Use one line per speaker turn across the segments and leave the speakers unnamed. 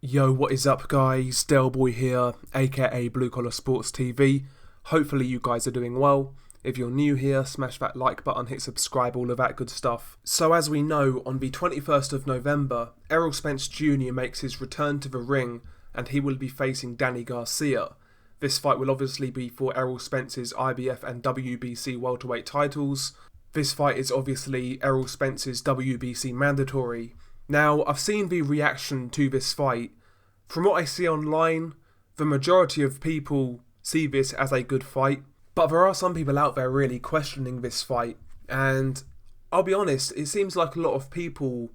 Yo, what is up guys? Delboy here, aka Blue Collar Sports TV. Hopefully you guys are doing well. If you're new here, smash that like button, hit subscribe, all of that good stuff. So as we know, on the 21st of November, Errol Spence Jr. makes his return to the ring and he will be facing Danny Garcia. This fight will obviously be for Errol Spence's IBF and WBC welterweight titles. This fight is obviously Errol Spence's WBC mandatory. Now, I've seen the reaction to this fight. From what I see online, the majority of people see this as a good fight, but there are some people out there really questioning this fight, and I'll be honest, it seems like a lot of people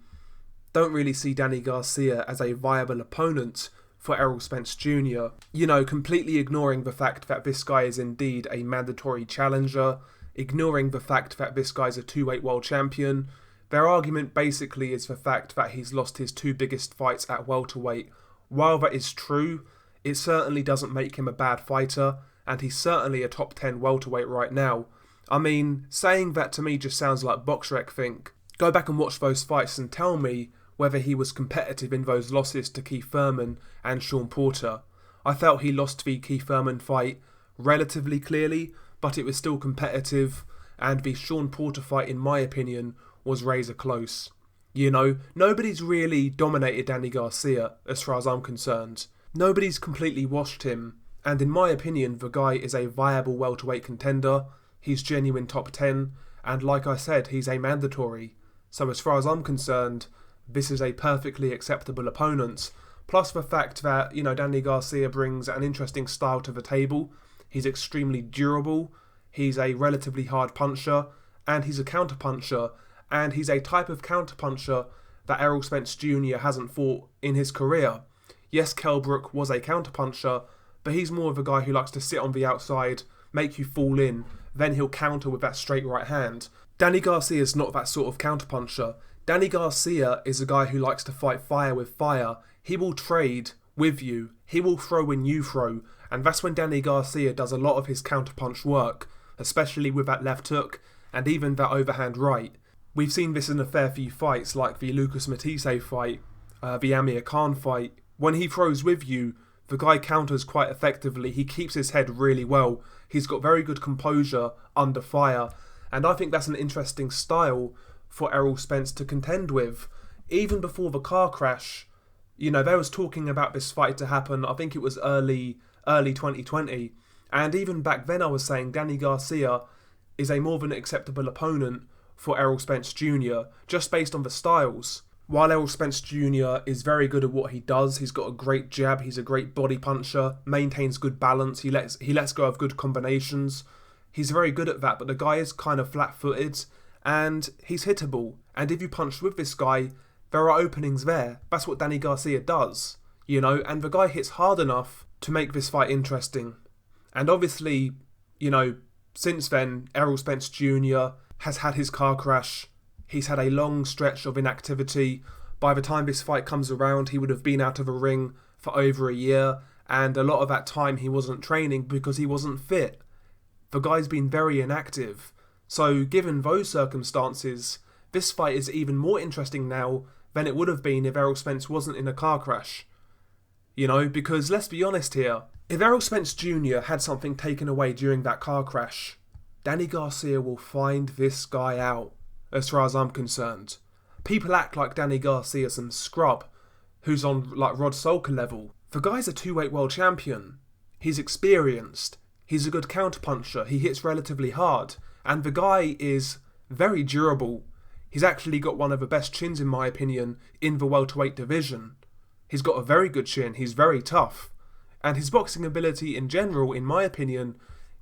don't really see Danny Garcia as a viable opponent for Errol Spence Jr. You know, completely ignoring the fact that this guy is indeed a mandatory challenger, ignoring the fact that this guy's a two-weight world champion. Their argument basically is the fact that he's lost his two biggest fights at welterweight. While that is true, it certainly doesn't make him a bad fighter, and he's certainly a top 10 welterweight right now. I mean, saying that to me just sounds like BoxRec think. Go back and watch those fights and tell me whether he was competitive in those losses to Keith Thurman and Sean Porter. I felt he lost the Keith Thurman fight relatively clearly, but it was still competitive, and the Sean Porter fight, in my opinion, was razor close. You know, nobody's really dominated Danny Garcia, as far as I'm concerned. Nobody's completely washed him, and in my opinion, the guy is a viable welterweight contender. He's genuine top 10, and like I said, he's a mandatory. So as far as I'm concerned, this is a perfectly acceptable opponent. Plus the fact that, you know, Danny Garcia brings an interesting style to the table. He's extremely durable, he's a relatively hard puncher, and he's a counter-puncher. And he's a type of counterpuncher that Errol Spence Jr. hasn't fought in his career. Yes, Kell Brook was a counterpuncher, but he's more of a guy who likes to sit on the outside, make you fall in, then he'll counter with that straight right hand. Danny Garcia is not that sort of counterpuncher. Danny Garcia is a guy who likes to fight fire with fire. He will trade with you, he will throw when you throw, and that's when Danny Garcia does a lot of his counterpunch work, especially with that left hook and even that overhand right. We've seen this in a fair few fights, like the Lucas Matisse fight, the Amir Khan fight. When he throws with you, the guy counters quite effectively. He keeps his head really well. He's got very good composure under fire. And I think that's an interesting style for Errol Spence to contend with. Even before the car crash, you know, there was talking about this fight to happen, I think it was early 2020. And even back then I was saying Danny Garcia is a more than acceptable opponent for Errol Spence Jr., just based on the styles. While Errol Spence Jr. is very good at what he does, he's got a great jab, he's a great body puncher, maintains good balance, he lets go of good combinations. He's very good at that, but the guy is kind of flat-footed, and he's hittable. And if you punch with this guy, there are openings there. That's what Danny Garcia does, you know, and the guy hits hard enough to make this fight interesting. And obviously, you know, since then, Errol Spence Jr. has had his car crash. He's had a long stretch of inactivity. By the time this fight comes around, he would have been out of a ring for over a year, and a lot of that time he wasn't training because he wasn't fit. The guy's been very inactive. So given those circumstances, this fight is even more interesting now than it would have been if Errol Spence wasn't in a car crash. You know, because let's be honest here, if Errol Spence Jr. had something taken away during that car crash, Danny Garcia will find this guy out, as far as I'm concerned. People act like Danny Garcia's some scrub, who's on like Rod Solka level. The guy's a two-weight world champion. He's experienced. He's a good counterpuncher. He hits relatively hard. And the guy is very durable. He's actually got one of the best chins, in my opinion, in the welterweight division. He's got a very good chin. He's very tough. And his boxing ability in general, in my opinion,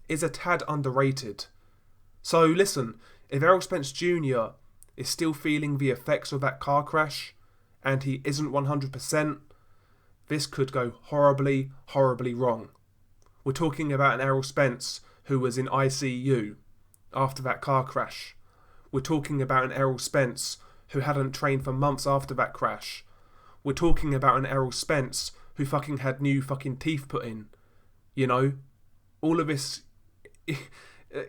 is a tad underrated. So listen, if Errol Spence Jr. is still feeling the effects of that car crash and he isn't 100%, this could go horribly, horribly wrong. We're talking about an Errol Spence who was in ICU after that car crash. We're talking about an Errol Spence who hadn't trained for months after that crash. We're talking about an Errol Spence who fucking had new fucking teeth put in. You know, all of this,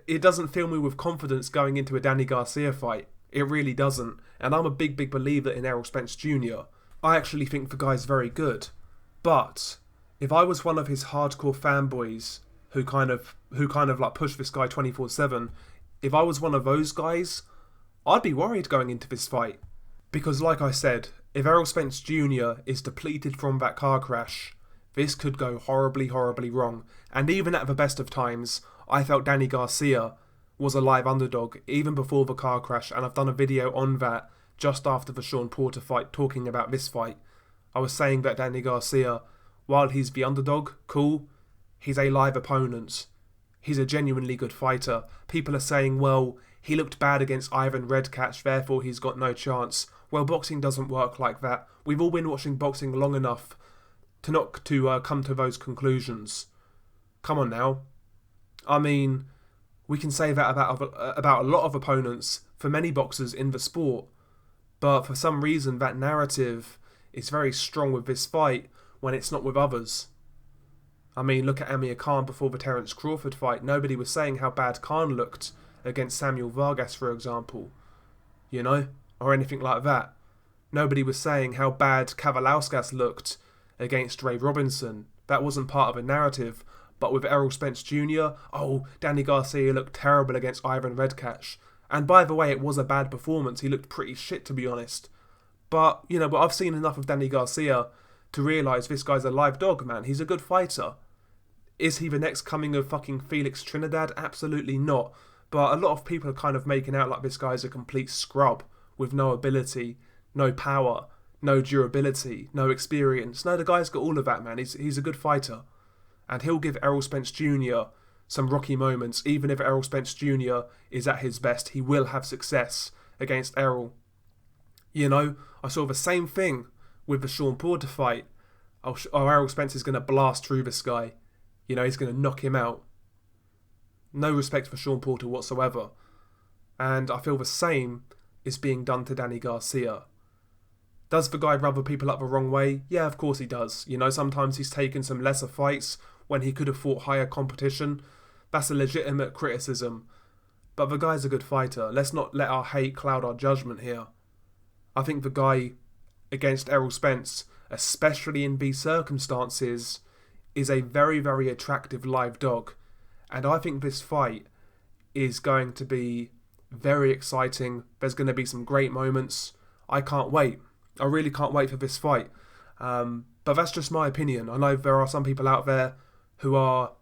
it doesn't fill me with confidence going into a Danny Garcia fight. It really doesn't. And I'm a big believer in Errol Spence Jr. I actually think the guy's very good. But if I was one of his hardcore fanboys who kind of like push this guy 24/7, if I was one of those guys, I'd be worried going into this fight. Because like I said, if Errol Spence Jr. is depleted from that car crash, this could go horribly, horribly wrong. And even at the best of times, I felt Danny Garcia was a live underdog even before the car crash, and I've done a video on that just after the Sean Porter fight talking about this fight. I was saying that Danny Garcia, while he's the underdog, cool, he's a live opponent. He's a genuinely good fighter. People are saying, well, he looked bad against Ivan Redkach, therefore he's got no chance. Well, boxing doesn't work like that. We've all been watching boxing long enough to not come to those conclusions. Come on now. I mean, we can say that about a lot of opponents for many boxers in the sport, but for some reason that narrative is very strong with this fight when it's not with others. I mean, look at Amir Khan before the Terence Crawford fight. Nobody was saying how bad Khan looked against Samuel Vargas, for example, you know, or anything like that. Nobody was saying how bad Kavalauskas looked against Ray Robinson. That wasn't part of a narrative. But with Errol Spence Jr., oh, Danny Garcia looked terrible against Ivan Redkach. And by the way, it was a bad performance. He looked pretty shit, to be honest. But, you know, but I've seen enough of Danny Garcia to realise this guy's a live dog, man. He's a good fighter. Is he the next coming of fucking Felix Trinidad? Absolutely not. But a lot of people are kind of making out like this guy's a complete scrub with no ability, no power, no durability, no experience. No, the guy's got all of that, man. He's a good fighter. And he'll give Errol Spence Jr. some rocky moments. Even if Errol Spence Jr. is at his best, he will have success against Errol. You know, I saw the same thing with the Sean Porter fight. Oh, Errol Spence is going to blast through this guy. You know, he's going to knock him out. No respect for Sean Porter whatsoever. And I feel the same is being done to Danny Garcia. Does the guy rub people up the wrong way? Yeah, of course he does. You know, sometimes he's taken some lesser fights when he could have fought higher competition. That's a legitimate criticism. But the guy's a good fighter. Let's not let our hate cloud our judgment here. I think the guy against Errol Spence, especially in these circumstances, is a very, very attractive live dog. And I think this fight is going to be very exciting. There's going to be some great moments. I can't wait. I really can't wait for this fight. But that's just my opinion. I know there are some people out there who are,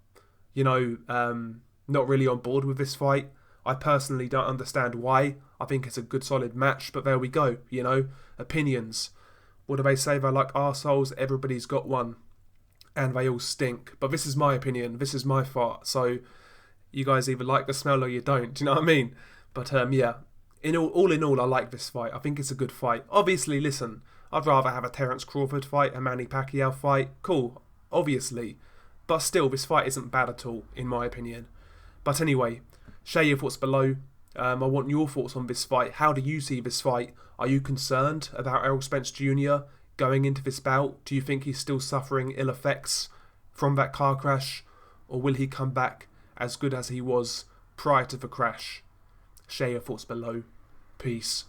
you know, not really on board with this fight. I personally don't understand why. I think it's a good solid match, but there we go, you know, opinions. What do they say? They're like arseholes, everybody's got one, and they all stink. But this is my opinion, this is my fart, so you guys either like the smell or you don't, do you know what I mean? But yeah, all in all, I like this fight. I think it's a good fight. Obviously, listen, I'd rather have a Terence Crawford fight, a Manny Pacquiao fight, cool, obviously. But still, this fight isn't bad at all, in my opinion. But anyway, share your thoughts below. I want your thoughts on this fight. How do you see this fight? Are you concerned about Errol Spence Jr. going into this bout? Do you think he's still suffering ill effects from that car crash? Or will he come back as good as he was prior to the crash? Share your thoughts below. Peace.